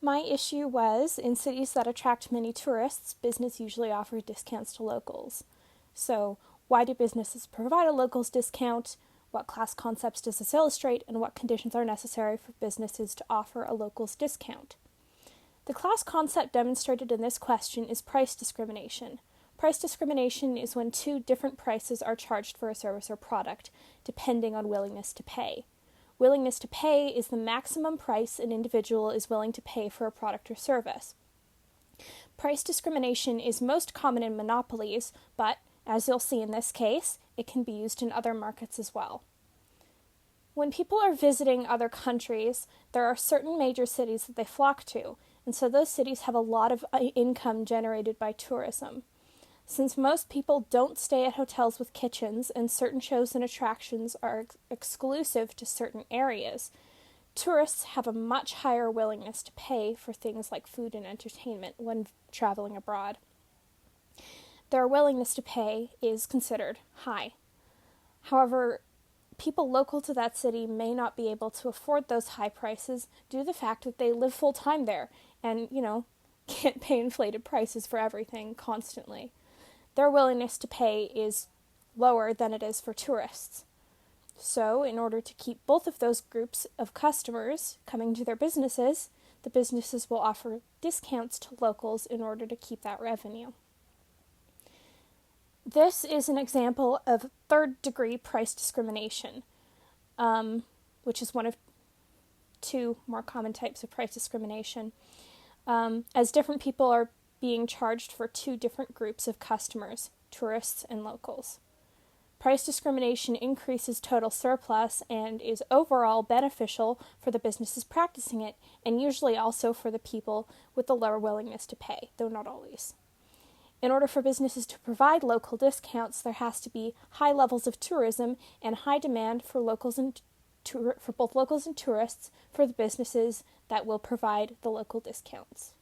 My issue was, in cities that attract many tourists, business usually offers discounts to locals. So, why do businesses provide a locals discount? What class concepts does this illustrate? And what conditions are necessary for businesses to offer a locals discount? The class concept demonstrated in this question is price discrimination. Price discrimination is when two different prices are charged for a service or product, depending on willingness to pay. Willingness to pay is the maximum price an individual is willing to pay for a product or service. Price discrimination is most common in monopolies, but, as you'll see in this case, it can be used in other markets as well. When people are visiting other countries, there are certain major cities that they flock to, and so those cities have a lot of income generated by tourism. Since most people don't stay at hotels with kitchens and certain shows and attractions are exclusive to certain areas, tourists have a much higher willingness to pay for things like food and entertainment when traveling abroad. Their willingness to pay is considered high. However, people local to that city may not be able to afford those high prices due to the fact that they live full-time there and, can't pay inflated prices for everything constantly. Their willingness to pay is lower than it is for tourists. So, in order to keep both of those groups of customers coming to their businesses, the businesses will offer discounts to locals in order to keep that revenue. This is an example of third-degree price discrimination, which is one of two more common types of price discrimination, as different people are being charged for two different groups of customers, tourists and locals. Price discrimination increases total surplus and is overall beneficial for the businesses practicing it, and usually also for the people with the lower willingness to pay, though not always. In order for businesses to provide local discounts, there has to be high levels of tourism and high demand for both locals and tourists for the businesses that will provide the local discounts.